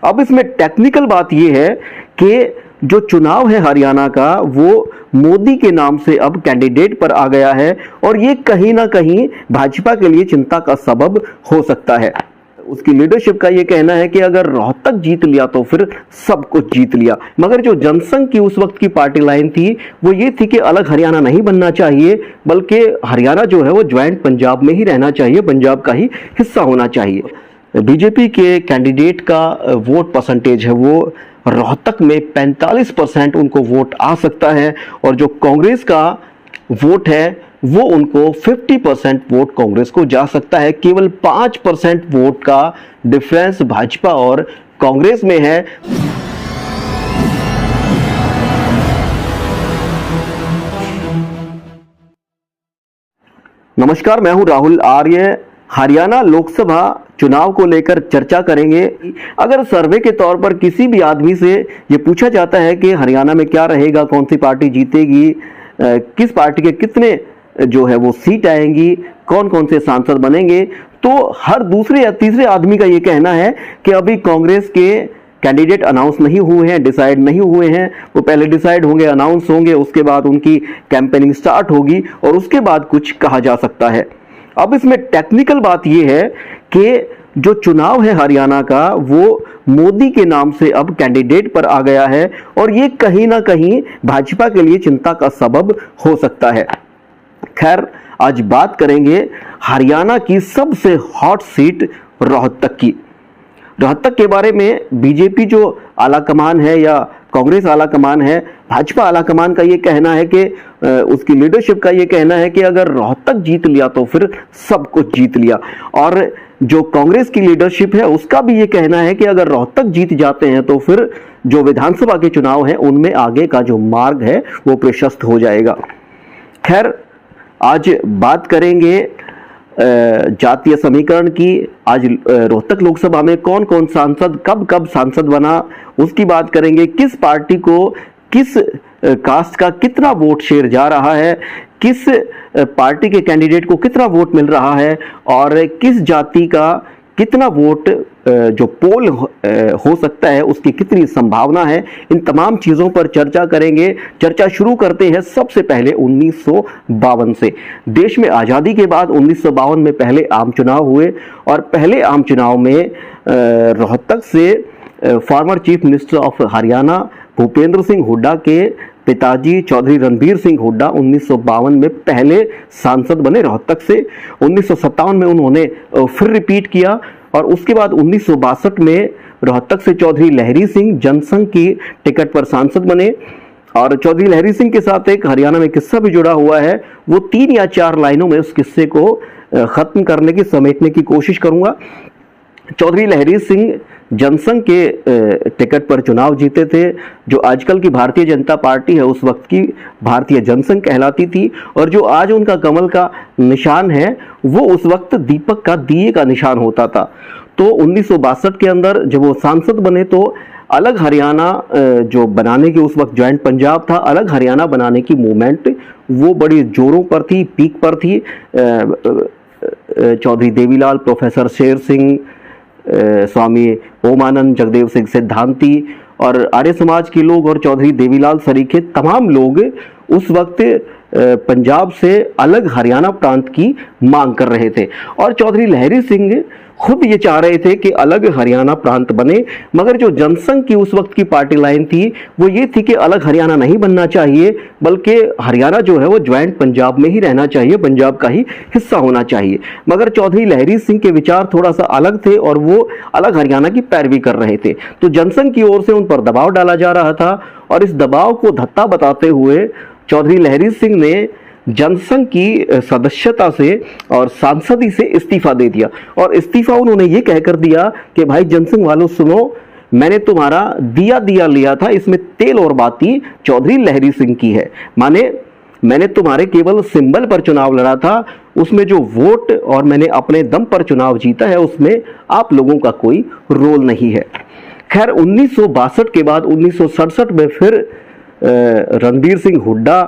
अब इसमें टेक्निकल बात यह है कि जो चुनाव है हरियाणा का वो मोदी के नाम से अब कैंडिडेट पर आ गया है और ये कहीं ना कहीं भाजपा के लिए चिंता का सबब हो सकता है। उसकी लीडरशिप का ये कहना है कि अगर रोहतक जीत लिया तो फिर सब कुछ जीत लिया। मगर जो जनसंघ की उस वक्त की पार्टी लाइन थी वो ये थी कि अलग हरियाणा नहीं बनना चाहिए, बल्कि हरियाणा जो है वो ज्वाइंट पंजाब में ही रहना चाहिए, पंजाब का ही हिस्सा होना चाहिए। बीजेपी के कैंडिडेट का वोट परसेंटेज है वो रोहतक में 45% उनको वोट आ सकता है और जो कांग्रेस का वोट है वो उनको 50% वोट कांग्रेस को जा सकता है। केवल 5% वोट का डिफरेंस भाजपा और कांग्रेस में है। नमस्कार, मैं हूं राहुल आर्य। हरियाणा लोकसभा चुनाव को लेकर चर्चा करेंगे। अगर सर्वे के तौर पर किसी भी आदमी से ये पूछा जाता है कि हरियाणा में क्या रहेगा, कौन सी पार्टी जीतेगी, किस पार्टी के कितने जो है वो सीट आएंगी, कौन कौन से सांसद बनेंगे, तो हर दूसरे या तीसरे आदमी का ये कहना है कि अभी कांग्रेस के कैंडिडेट अनाउंस नहीं हुए हैं, डिसाइड नहीं हुए हैं। वो पहले डिसाइड होंगे, अनाउंस होंगे, उसके बाद उनकी कैंपेनिंग स्टार्ट होगी और उसके बाद कुछ कहा जा सकता है। अब इसमें टेक्निकल बात यह है कि जो चुनाव है हरियाणा का वो मोदी के नाम से अब कैंडिडेट पर आ गया है और ये कहीं ना कहीं भाजपा के लिए चिंता का सबब हो सकता है। खैर, आज बात करेंगे हरियाणा की सबसे हॉट सीट रोहतक की। रोहतक के बारे में बीजेपी जो आला कमान है या कांग्रेस आला कमान है, भाजपा आला कमान का ये कहना है कि उसकी लीडरशिप का ये कहना है कि अगर रोहतक जीत लिया तो फिर सब कुछ जीत लिया। और जो कांग्रेस की लीडरशिप है उसका भी ये कहना है कि अगर रोहतक जीत जाते हैं तो फिर जो विधानसभा के चुनाव हैं उनमें आगे का जो मार्ग है वो प्रशस्त हो जाएगा। खैर, आज बात करेंगे जातीय समीकरण की। आज रोहतक लोकसभा में कौन कौन सांसद कब कब सांसद बना उसकी बात करेंगे। किस पार्टी को किस कास्ट का कितना वोट शेयर जा रहा है, किस पार्टी के कैंडिडेट को कितना वोट मिल रहा है और किस जाति का कितना वोट जो पोल हो सकता है उसकी कितनी संभावना है। इन तमाम चीजों पर चर्चा करेंगे। चर्चा शुरू करते हैं सबसे पहले 1952 से। देश में आज़ादी के बाद 1952 में पहले आम चुनाव हुए और पहले आम चुनाव में रोहतक से former chief minister of Haryana Bhupendra Singh Hooda के पिताजी चौधरी रणबीर सिंह हुड्डा 1952 में पहले सांसद बने रोहतक से। 1957 में उन्होंने फिर रिपीट किया और उसके बाद 1962 में रोहतक से चौधरी लहरी सिंह जनसंघ की टिकट पर सांसद बने। और चौधरी लहरी सिंह के साथ एक हरियाणा में किस्सा भी जुड़ा हुआ है, वो 3 या 4 लाइनों में उस किस्से को खत्म करने की, समेटने की कोशिश करूंगा। चौधरी लहरी सिंह जनसंघ के टिकट पर चुनाव जीते थे। जो आजकल की भारतीय जनता पार्टी है उस वक्त की भारतीय जनसंघ कहलाती थी और जो आज उनका कमल का निशान है वो उस वक्त दीपक का दिए का निशान होता था। तो 1962 के अंदर जब वो सांसद बने तो अलग हरियाणा जो बनाने की उस वक्त ज्वाइंट पंजाब था, अलग हरियाणा बनाने की मूवमेंट वो बड़ी जोरों पर थी, पीक पर थी। चौधरी देवीलाल, प्रोफेसर शेर सिंह, स्वामी ओमानंद, जगदेव सिंह सिद्धांती और आर्य समाज के लोग और चौधरी देवीलाल सरीखे तमाम लोग उस वक्त पंजाब से अलग हरियाणा प्रांत की मांग कर रहे थे और चौधरी लहरी सिंह खुद ये चाह रहे थे कि अलग हरियाणा प्रांत बने। मगर जो जनसंघ की उस वक्त की पार्टी लाइन थी वो ये थी कि अलग हरियाणा नहीं बनना चाहिए, बल्कि हरियाणा जो है वो ज्वाइंट पंजाब में ही रहना चाहिए, पंजाब का ही हिस्सा होना चाहिए। मगर चौधरी लहरी सिंह के विचार थोड़ा सा अलग थे और वो अलग हरियाणा की पैरवी कर रहे थे। तो जनसंघ की ओर से उन पर दबाव डाला जा रहा था और इस दबाव को धत्ता बताते हुए चौधरी लहरी सिंह ने जनसंघ की सदस्यता से और सांसदी से इस्तीफा दे दिया। और इस्तीफा उन्होंने ये कहकर दिया कि भाई जनसंघ वालों सुनो, मैंने तुम्हारा दिया लिया था, इसमें तेल और बाती चौधरी लहरी सिंह की है। माने मैंने तुम्हारे केवल सिंबल पर चुनाव लड़ा था, उसमें जो वोट और मैंने अपने दम पर चुनाव जीता है उसमें आप लोगों का कोई रोल नहीं है। खैर, 1962 के बाद 1967 में फिर रणबीर सिंह हुड्डा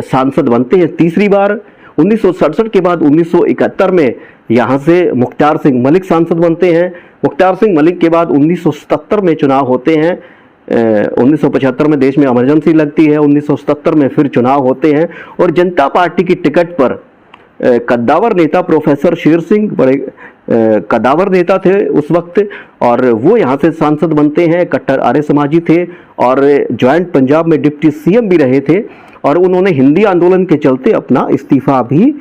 सांसद बनते हैं तीसरी बार। 1967 के बाद 1971 में यहाँ से मुख्तार सिंह मलिक सांसद बनते हैं। मुख्तार सिंह मलिक के बाद 1977 में चुनाव होते हैं। 1975 में देश में इमरजेंसी लगती है, 1977 में फिर चुनाव होते हैं और जनता पार्टी की टिकट पर कद्दावर नेता प्रोफेसर शेर सिंह बड़े कद्दावर नेता थे उस वक्त, और वो यहाँ से सांसद बनते हैं। कट्टर आर्य समाजी थे और ज्वाइंट पंजाब में डिप्टी सीएम भी रहे थे, और उन्होंने हिंदी आंदोलन के चलते अपना इस्तीफा भी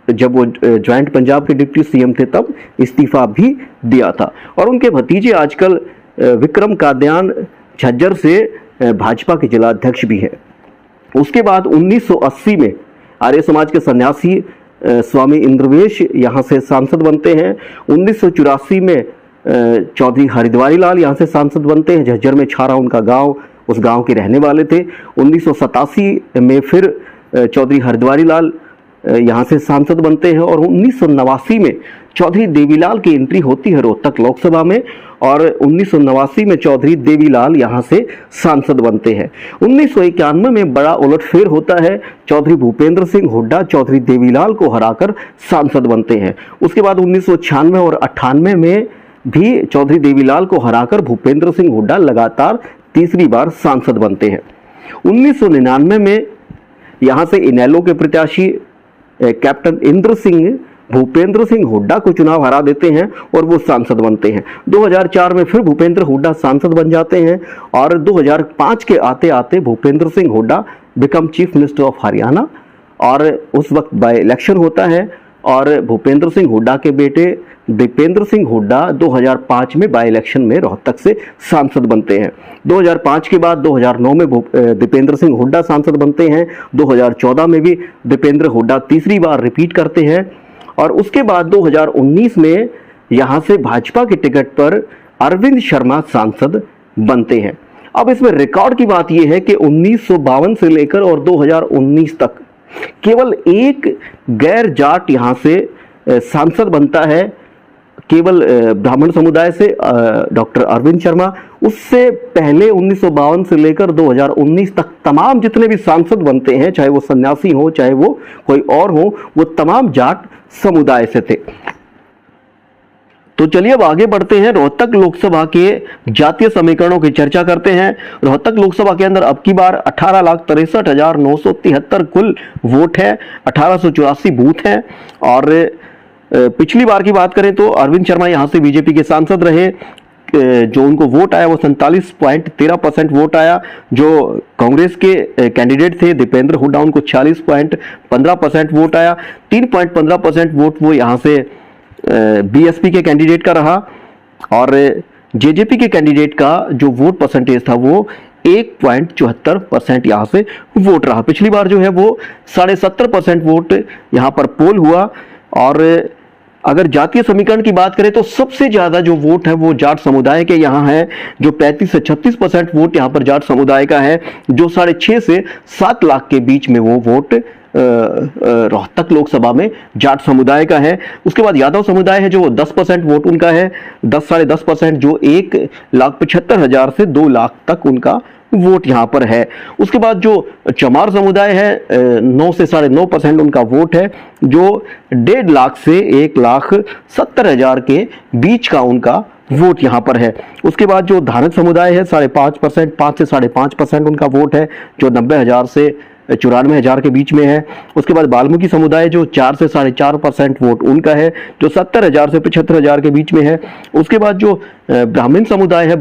जब वो ज्वाइंट पंजाब के डिप्टी सीएम थे तब इस्तीफा भी दिया था। और उनके भतीजे आजकल विक्रम कादियान झज्जर से भाजपा के जिला अध्यक्ष भी है। उसके बाद 1980 में आर्य समाज के सन्यासी स्वामी इंद्रवेश यहाँ से सांसद बनते हैं। 1984 में चौधरी हरिद्वारी लाल यहाँ से सांसद बनते हैं। झज्जर में छारा उनका गांव, उस गांव के रहने वाले थे। 1987 में फिर चौधरी हरिद्वारी लाल यहाँ से सांसद बनते हैं और 1989 में चौधरी देवीलाल की एंट्री होती है रोहतक लोकसभा में, और 1989 में चौधरी देवीलाल यहाँ से सांसद बनते हैं। 1991 में बड़ा उलटफेर होता है। चौधरी भूपेंद्र सिंह हुड्डा चौधरी देवीलाल को हराकर सांसद बनते हैं। उसके बाद 1996 और 98 में भी चौधरी देवीलाल को हराकर भूपेंद्र सिंह हुड्डा लगातार तीसरी बार सांसद बनते हैं। 1999 में यहाँ से इनेलो के प्रत्याशी कैप्टन इंद्र सिंह भूपेंद्र सिंह हुड्डा को चुनाव हरा देते हैं और वो सांसद बनते हैं। 2004 में फिर भूपेंद्र हुड्डा सांसद बन जाते हैं और 2005 के आते आते Bhupendra Singh Hooda become chief minister of Haryana, और उस वक्त बाय इलेक्शन होता है और भूपेंद्र सिंह हुड्डा के बेटे दीपेंद्र सिंह हुड्डा 2005 में बाय इलेक्शन में रोहतक से सांसद बनते हैं। 2005 के बाद 2009 में दीपेंद्र सिंह हुड्डा सांसद बनते हैं। 2014 में भी दीपेंद्र हुड्डा तीसरी बार रिपीट करते हैं, और उसके बाद 2019 में यहाँ से भाजपा के टिकट पर अरविंद शर्मा सांसद बनते हैं। अब इसमें रिकॉर्ड की बात यह है कि 1952 से लेकर और 2019 तक केवल एक गैर जाट यहाँ से सांसद बनता है, केवल ब्राह्मण समुदाय से डॉक्टर अरविंद शर्मा। उससे पहले 1952 से लेकर 2019 तक तमाम जितने भी सांसद बनते हैं, चाहे वो सन्यासी हो चाहे वो कोई और हो, वो तमाम जाट समुदाय से थे। तो चलिए अब आगे बढ़ते हैं, रोहतक लोकसभा के जातीय समीकरणों की चर्चा करते हैं। रोहतक लोकसभा के अंदर अब की बार 18,63,973 कुल वोट है, 1884 बूथ हैं, और पिछली बार की बात करें तो अरविंद शर्मा यहाँ से बीजेपी के सांसद रहे। जो उनको वोट आया वो 47.13% वोट आया। जो कांग्रेस के कैंडिडेट थे दीपेंद्र हुड्डा, उनको 46.15% वोट आया। 3.15% वोट वो यहाँ से बीएसपी के कैंडिडेट का रहा, और जेजेपी के कैंडिडेट का जो वोट परसेंटेज था वो 1.74% यहाँ से वोट रहा। पिछली बार जो है वो 70.5% वोट यहाँ पर पोल हुआ। और अगर जातीय समीकरण की बात करें तो सबसे ज्यादा जो वोट है वो जाट समुदाय के यहाँ है, जो 35 से 36% वोट यहाँ पर जाट समुदाय का है, जो 6.5 से 7 लाख के बीच में वो वोट रोहतक लोकसभा में जाट समुदाय का है। उसके बाद यादव समुदाय है जो 10% वोट उनका है, 10-10.5%, जो 1,75,000 से 2 लाख तक उनका वोट यहाँ पर है। उसके बाद जो चमार समुदाय है 9 से 9.5% उनका वोट है, जो 1.5 लाख से 1,70,000 के बीच का उनका वोट यहाँ पर है। उसके बाद जो धारक समुदाय है 5.5%, 5 से 5.5% उनका वोट है, जो 90,000 से 94,000 के बीच में है। उसके बाद बाल्मीकि समुदाय जो 4 से 4.5% वोट उनका है, जो 70,000 से 75,000 के बीच में है। उसके बाद जो ब्राह्मण समुदाय है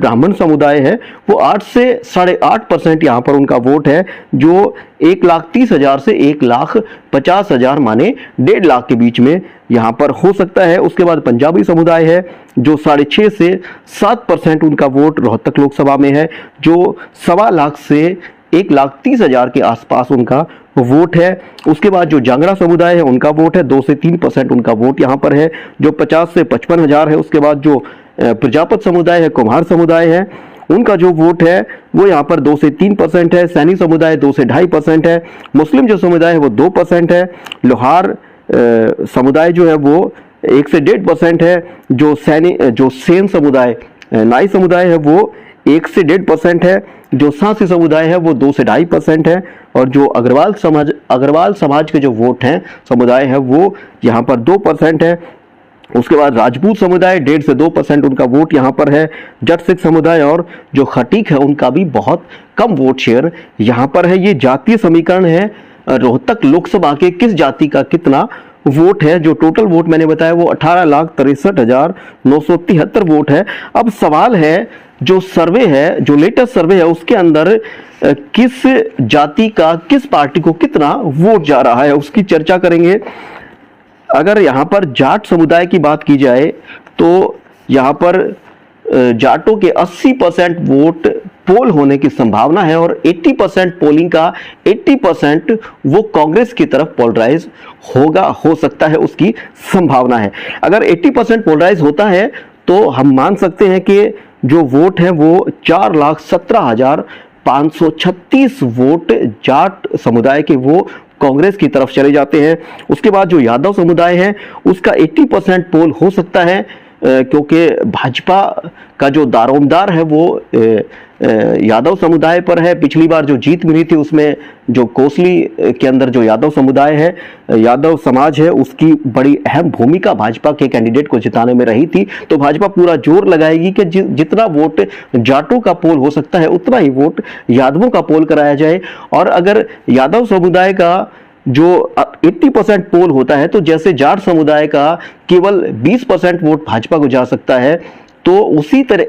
वो 8 से 8.5% यहाँ पर उनका वोट है, जो 1,30,000 से 1,50,000 माने 1.5 लाख के बीच में यहाँ पर हो सकता है। उसके बाद पंजाबी समुदाय है जो 6.5 से 7% उनका वोट रोहतक लोकसभा में है, जो 1.25 लाख से 1,30,000 के आसपास उनका वोट है। उसके बाद जो जांगड़ा समुदाय है उनका वोट है 2 से 3% उनका वोट यहाँ पर है, जो 50 से 55,000 है। उसके बाद जो प्रजापत समुदाय है, कुम्हार समुदाय है, उनका जो वोट है वो यहाँ पर 2 से 3% है। सैनी समुदाय 2 से 2.5% है। मुस्लिम जो समुदाय है वो 2% है। लोहार समुदाय जो है वो 1 से 1.5% है। जो सेन समुदाय नाई समुदाय है वो 1 से 1.5% है। जो सांसी समुदाय है वो 2 से 2.5% है, और जो अग्रवाल समाज के जो वोट हैं समुदाय है वो यहाँ पर 2% है। उसके बाद राजपूत समुदाय 1.5 से 2% उनका वोट यहाँ पर है। जट सिख समुदाय और जो खटीक है उनका भी बहुत कम वोट शेयर यहाँ पर है। ये जातीय समीकरण है रोहतक लोकसभा के किस जाति का कितना वोट है। जो टोटल वोट मैंने बताया वो 18,63,973 वोट है। अब सवाल है, जो सर्वे है, जो लेटेस्ट सर्वे है उसके अंदर किस जाति का किस पार्टी को कितना वोट जा रहा है उसकी चर्चा करेंगे। अगर यहाँ पर जाट समुदाय की बात की जाए तो यहाँ पर जाटों के 80% वोट पोल होने की संभावना है, और 80% पोलिंग का 80% वो कांग्रेस की तरफ पोलराइज हो सकता है, उसकी संभावना है। अगर 80% पोलराइज होता है तो हम मान सकते हैं कि जो वोट है वो 4,17,536 वोट जाट समुदाय के वो कांग्रेस की तरफ चले जाते हैं। उसके बाद जो यादव समुदाय है उसका 80% पोल हो सकता है, क्योंकि भाजपा का जो दारोमदार है वो यादव समुदाय पर है। पिछली बार जो जीत मिली थी उसमें जो कोसली के अंदर जो यादव समुदाय है, यादव समाज है, उसकी बड़ी अहम भूमिका भाजपा के कैंडिडेट को जिताने में रही थी। तो भाजपा पूरा जोर लगाएगी कि जितना वोट जाटों का पोल हो सकता है उतना ही वोट यादवों का पोल कराया जाए। और अगर यादव समुदाय का जो 80% पोल होता है तो जैसे जाट समुदाय का केवल 20% वोट भाजपा को जा सकता है, तो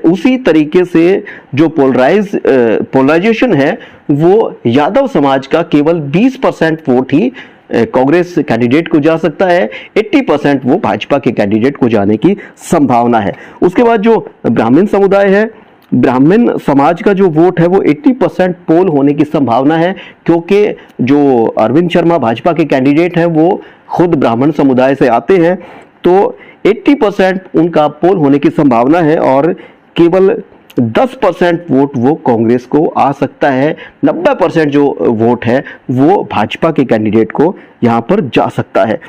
उसी तरीके से जो पोलराइजेशन है वो यादव समाज का केवल 20% वोट ही कांग्रेस कैंडिडेट को जा सकता है, 80% वो भाजपा के कैंडिडेट को जाने की संभावना है। उसके बाद जो ब्राह्मण समुदाय है, ब्राह्मण समाज का जो वोट है वो 80% पोल होने की संभावना है, क्योंकि जो अरविंद शर्मा भाजपा के कैंडिडेट हैं वो खुद ब्राह्मण समुदाय से आते हैं, तो 80% उनका पोल होने की संभावना है, और केवल 10% वोट वो कांग्रेस को आ सकता है। 90% जो वोट है वो भाजपा के कैंडिडेट को यहाँ पर जा सकता है।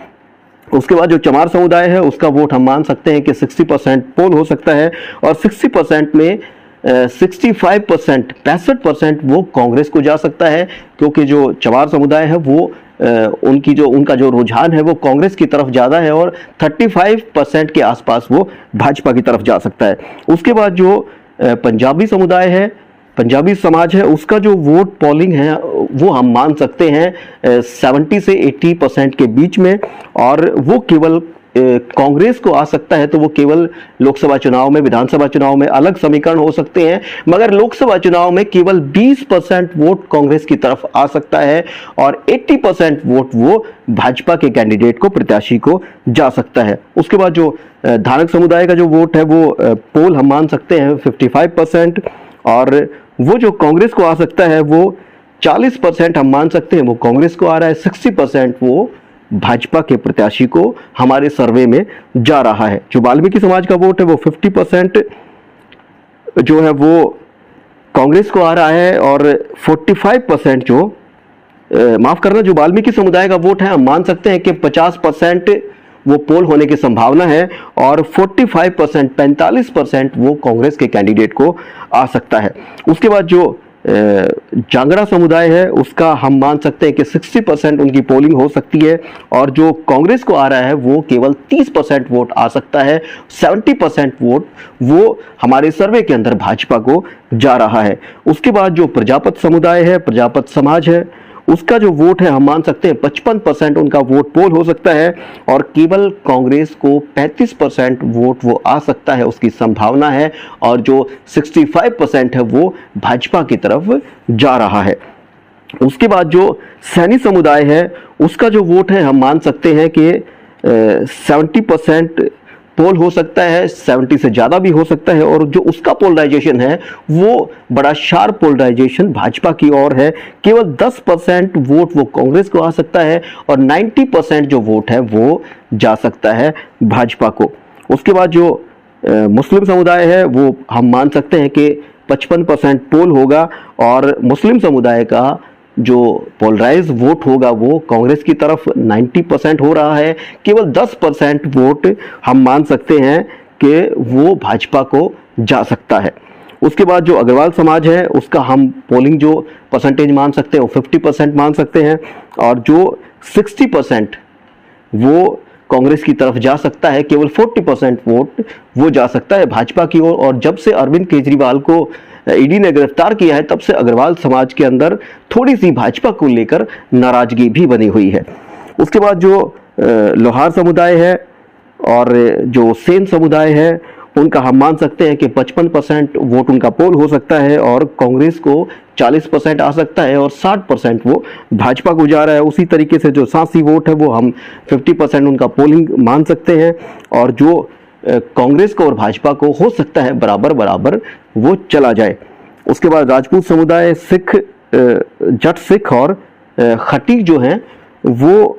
उसके बाद जो चमार समुदाय है उसका वोट हम मान सकते हैं कि 60% पोल हो सकता है, और 60% में 65% वो कांग्रेस को जा सकता है, क्योंकि जो चमार समुदाय है वो उनका जो रुझान है वो कांग्रेस की तरफ ज़्यादा है, और 35% के आसपास वो भाजपा की तरफ जा सकता है। उसके बाद जो पंजाबी समुदाय है, पंजाबी समाज है, उसका जो वोट पोलिंग है वो हम मान सकते हैं 70 से 80% के बीच में, और वो केवल कांग्रेस को आ सकता है। तो वो केवल लोकसभा चुनाव में, विधानसभा चुनाव में अलग समीकरण हो सकते हैं, मगर लोकसभा चुनाव में केवल 20% वोट कांग्रेस की तरफ आ सकता है, और 80% वोट वो भाजपा के कैंडिडेट को, प्रत्याशी को जा सकता है। उसके बाद जो धारक समुदाय का जो वोट है वो पोल हम मान सकते हैं 55%, और वो जो कांग्रेस को आ सकता है वो 40% हम मान सकते हैं वो कांग्रेस को आ रहा है, 60% वो भाजपा के प्रत्याशी को हमारे सर्वे में जा रहा है। जो वाल्मीकि समाज का वोट है वो 50% जो है वो कांग्रेस को आ रहा है, और 45% जो माफ करना, जो वाल्मीकि समुदाय का वोट है हम मान सकते हैं कि 50% वो पोल होने की संभावना है, और 45% वो कांग्रेस के कैंडिडेट को आ सकता है। उसके बाद जो जांगड़ा समुदाय है उसका हम मान सकते हैं कि 60% उनकी पोलिंग हो सकती है, और जो कांग्रेस को आ रहा है वो केवल 30% वोट आ सकता है, 70% वोट वो हमारे सर्वे के अंदर भाजपा को जा रहा है। उसके बाद जो प्रजापत समुदाय है, प्रजापत समाज है, उसका जो वोट है हम मान सकते हैं 55% उनका वोट पोल हो सकता है, और केवल कांग्रेस को 35% वोट वो आ सकता है, उसकी संभावना है, और जो 65% है वो भाजपा की तरफ जा रहा है। उसके बाद जो सैनी समुदाय है उसका जो वोट है हम मान सकते हैं कि 70% पोल हो सकता है, 70 से ज़्यादा भी हो सकता है, और जो उसका पोलराइजेशन है वो बड़ा शार्प पोलराइजेशन भाजपा की ओर है। केवल 10% वोट वो कांग्रेस को आ सकता है, और 90% जो वोट है वो जा सकता है भाजपा को। उसके बाद जो मुस्लिम समुदाय है वो हम मान सकते हैं कि 55% पोल होगा, और मुस्लिम समुदाय का जो पोलराइज वोट होगा वो कांग्रेस की तरफ 90% हो रहा है। केवल 10% वोट हम मान सकते हैं कि वो भाजपा को जा सकता है। उसके बाद जो अग्रवाल समाज है उसका हम पोलिंग जो परसेंटेज मान सकते हैं वो 50% मान सकते हैं, और जो 60% वो कांग्रेस की तरफ जा सकता है, केवल 40% वोट वो जा सकता है भाजपा की ओर। और जब से अरविंद केजरीवाल को ईडी ने गिरफ्तार किया है तब से अग्रवाल समाज के अंदर थोड़ी सी भाजपा को लेकर नाराजगी भी बनी हुई है। उसके बाद जो लोहार समुदाय है और जो सेन समुदाय है उनका हम मान सकते हैं कि 55% वोट उनका पोल हो सकता है, और कांग्रेस को 40% आ सकता है, और 60% वो भाजपा को जा रहा है। उसी तरीके से जो सांसी वोट है वो हम 50% उनका पोलिंग मान सकते हैं, और जो कांग्रेस को और भाजपा को हो सकता है बराबर बराबर वो चला जाए। उसके बाद राजपूत समुदाय, सिख, जट सिख और खटीक जो हैं वो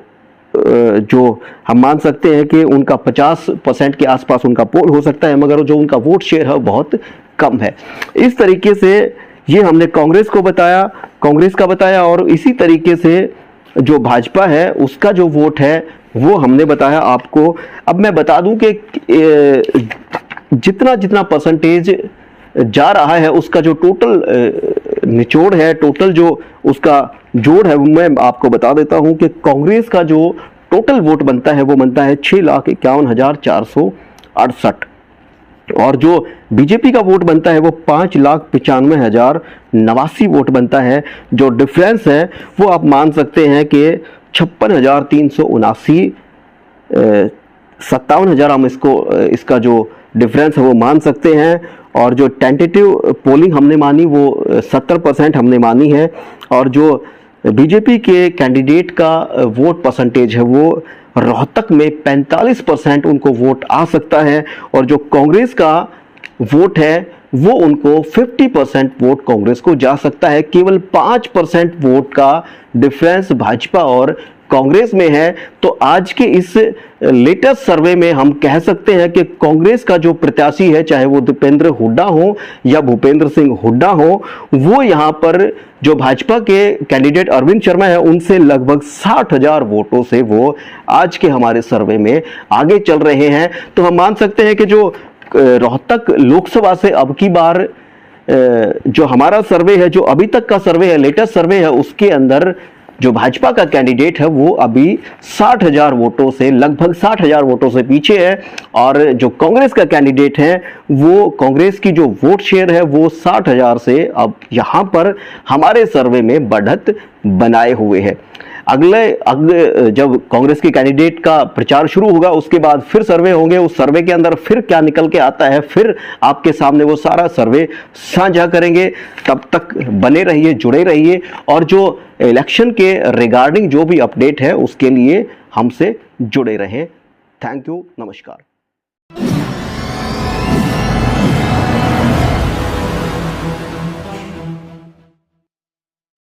जो हम मान सकते हैं कि उनका 50% के आसपास उनका पोल हो सकता है, मगर जो उनका वोट शेयर है बहुत कम है। इस तरीके से ये हमने कांग्रेस को बताया, कांग्रेस का बताया, और इसी तरीके से जो भाजपा है उसका जो वोट है वो हमने बताया आपको। अब मैं बता दूं कि जितना जितना परसेंटेज जा रहा है उसका जो टोटल निचोड़ है, टोटल जो उसका जोड़ है, मैं आपको बता देता हूं कि कांग्रेस का जो टोटल वोट बनता है वो बनता है 6,51,468, और जो बीजेपी का वोट बनता है वो 5,95,089 वोट बनता है। जो डिफरेंस है वो आप मान सकते हैं कि 56,379, 57,000 हम इसका जो डिफरेंस है वो मान सकते हैं। और जो टेंटेटिव पोलिंग हमने मानी वो 70% हमने मानी है, और जो बीजेपी के कैंडिडेट का वोट परसेंटेज है वो रोहतक में 45% उनको वोट आ सकता है, और जो कांग्रेस का वोट है वो उनको 50% वोट कांग्रेस को जा सकता है। केवल 5% वोट का डिफरेंस भाजपा और कांग्रेस में है। तो आज के इस लेटेस्ट सर्वे में हम कह सकते हैं कि कांग्रेस का जो प्रत्याशी है, चाहे वो दीपेंद्र हुड्डा हो या भूपेंद्र सिंह हुड्डा हो, वो यहां पर जो भाजपा के कैंडिडेट अरविंद शर्मा है उनसे लगभग 60,000 वोटों से वो आज के हमारे सर्वे में आगे चल रहे हैं। तो हम मान सकते हैं कि जो रोहतक लोकसभा से अब की बार जो हमारा सर्वे है, जो अभी तक का सर्वे है, लेटेस्ट सर्वे है, उसके अंदर जो भाजपा का कैंडिडेट है वो अभी 60,000 वोटों से, लगभग 60,000 वोटों से पीछे है, और जो कांग्रेस का कैंडिडेट है वो, कांग्रेस की जो वोट शेयर है वो 60,000 से अब यहां पर हमारे सर्वे में बढ़त बनाए हुए है। अगले जब कांग्रेस के कैंडिडेट का प्रचार शुरू होगा उसके बाद फिर सर्वे होंगे, उस सर्वे के अंदर फिर क्या निकल के आता है फिर आपके सामने वो सारा सर्वे साझा करेंगे। तब तक बने रहिए, जुड़े रहिए, और जो इलेक्शन के रिगार्डिंग जो भी अपडेट है उसके लिए हमसे जुड़े रहें। थैंक यू, नमस्कार।